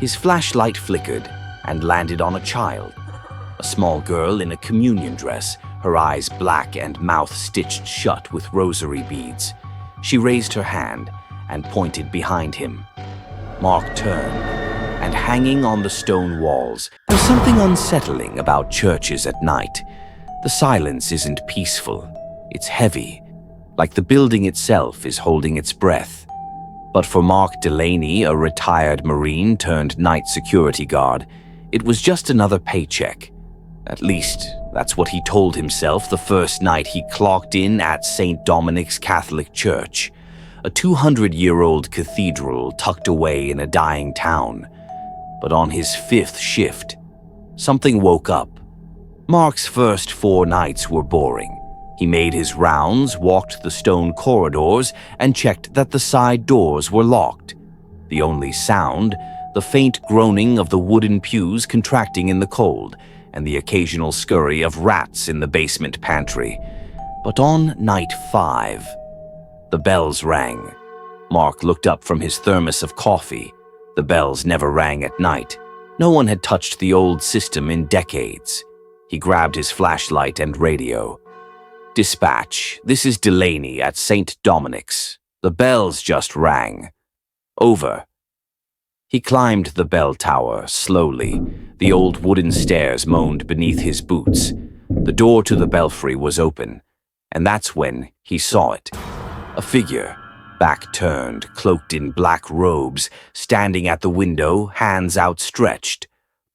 His flashlight flickered and landed on a child, a small girl in a communion dress, her eyes black and mouth stitched shut with rosary beads. She raised her hand and pointed behind him. Mark turned, and hanging on the stone walls, there's something unsettling about churches at night. The silence isn't peaceful, it's heavy, like the building itself is holding its breath. But for Mark Delaney, a retired Marine turned night security guard, it was just another paycheck. At least, that's what he told himself the first night he clocked in at St. Dominic's Catholic Church, a 200-year-old cathedral tucked away in a dying town. But on his fifth shift, something woke up. Mark's first 4 nights were boring. He made his rounds, walked the stone corridors, and checked that the side doors were locked. The only sound, the faint groaning of the wooden pews contracting in the cold, and the occasional scurry of rats in the basement pantry. But on night 5, the bells rang. Mark looked up from his thermos of coffee. The bells never rang at night. No one had touched the old system in decades. He grabbed his flashlight and radio. "Dispatch, this is Delaney at St. Dominic's. The bells just rang. Over." He climbed the bell tower slowly. The old wooden stairs moaned beneath his boots. The door to the belfry was open, and that's when he saw it. A figure, back turned, cloaked in black robes, standing at the window, hands outstretched.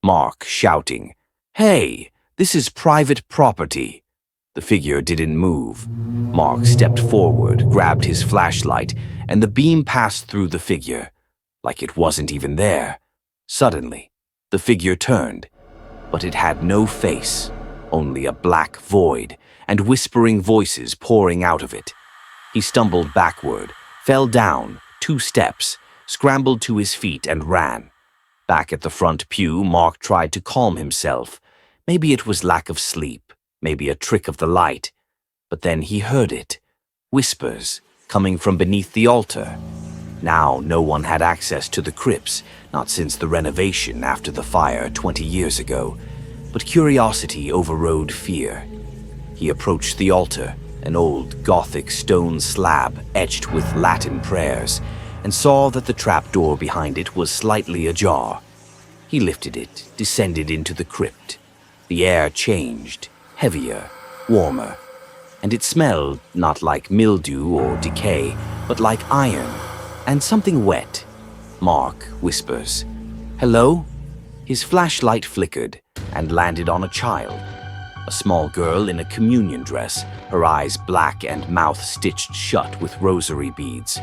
Mark shouting, "Hey, this is private property." The figure didn't move. Mark stepped forward, grabbed his flashlight, and the beam passed through the figure, like it wasn't even there. Suddenly, the figure turned, but it had no face, only a black void, and whispering voices pouring out of it. He stumbled backward, fell down 2 steps, scrambled to his feet and ran. Back at the front pew, Mark tried to calm himself. Maybe it was lack of sleep, maybe a trick of the light. But then he heard it. Whispers coming from beneath the altar. Now no one had access to the crypts, not since the renovation after the fire 20 years ago. But curiosity overrode fear. He approached the altar, an old Gothic stone slab etched with Latin prayers, and saw that the trapdoor behind it was slightly ajar. He lifted it, descended into the crypt. The air changed, heavier, warmer, and it smelled not like mildew or decay, but like iron, and something wet. Mark whispers, "Hello?" His flashlight flickered and landed on a child, a small girl in a communion dress, her eyes black and mouth stitched shut with rosary beads.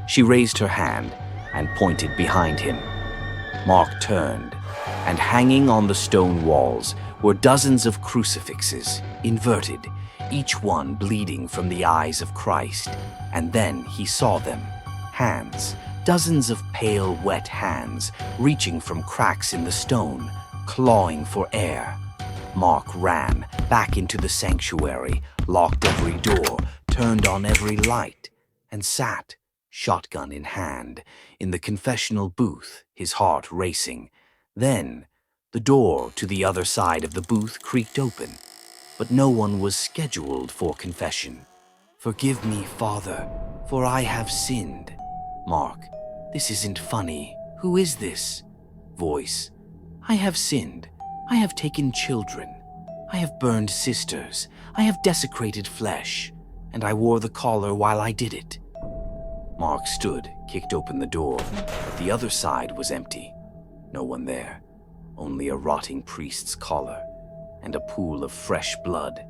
She raised her hand and pointed behind him. Mark turned, and hanging on the stone walls were dozens of crucifixes, inverted, each one bleeding from the eyes of Christ. And then he saw them, hands, dozens of pale, wet hands, reaching from cracks in the stone, clawing for air. Mark ran back into the sanctuary, locked every door, turned on every light, and sat, shotgun in hand, in the confessional booth, his heart racing. Then, the door to the other side of the booth creaked open, but no one was scheduled for confession. "Forgive me, Father, for I have sinned." Mark, "This isn't funny. Who is this?" Voice, "I have sinned. I have taken children. I have burned sisters. I have desecrated flesh, and I wore the collar while I did it." Mark stood, kicked open the door, but the other side was empty. No one there, only a rotting priest's collar and a pool of fresh blood,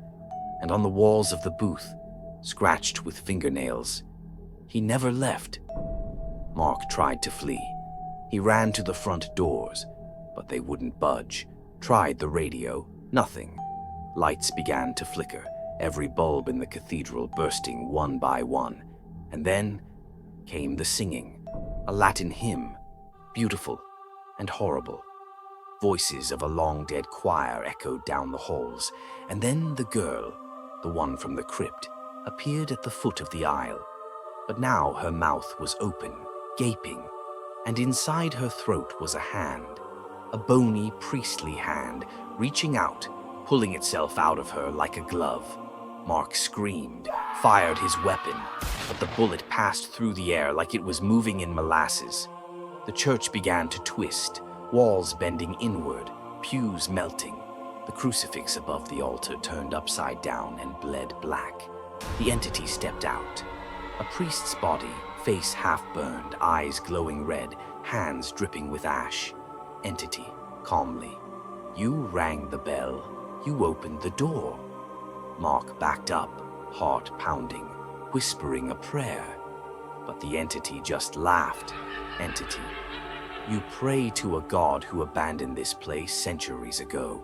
and on the walls of the booth, scratched with fingernails. He never left. Mark tried to flee. He ran to the front doors, but they wouldn't budge. Tried the radio, nothing. Lights began to flicker, every bulb in the cathedral bursting one by one. And then came the singing, a Latin hymn, beautiful and horrible. Voices of a long-dead choir echoed down the halls, and then the girl, the one from the crypt, appeared at the foot of the aisle. But now her mouth was open, gaping, and inside her throat was a hand, a bony, priestly hand, reaching out, pulling itself out of her like a glove. Mark screamed, fired his weapon, but the bullet passed through the air like it was moving in molasses. The church began to twist, walls bending inward, pews melting. The crucifix above the altar turned upside down and bled black. The entity stepped out. A priest's body, face half-burned, eyes glowing red, hands dripping with ash. Entity, calmly. You rang the bell. You opened the door. Mark backed up, heart pounding, whispering a prayer. But the entity just laughed. Entity, you pray to a god who abandoned this place centuries ago.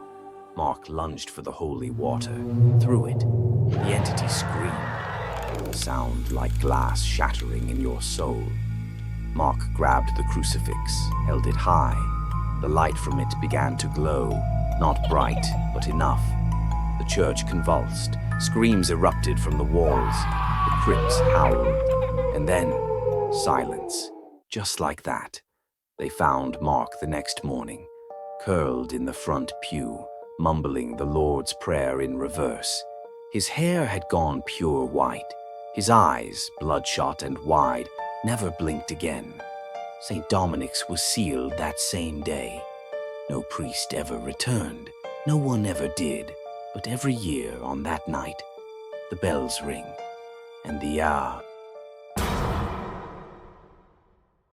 Mark lunged for the holy water, threw it. The entity screamed, a sound like glass shattering in your soul. Mark grabbed the crucifix, held it high. The light from it began to glow, not bright, but enough. The church convulsed, screams erupted from the walls, the crypts howled, and then silence, just like that. They found Mark the next morning, curled in the front pew, mumbling the Lord's Prayer in reverse. His hair had gone pure white, his eyes, bloodshot and wide, never blinked again. St. Dominic's was sealed that same day. No priest ever returned, no one ever did, but every year on that night, the bells ring, and the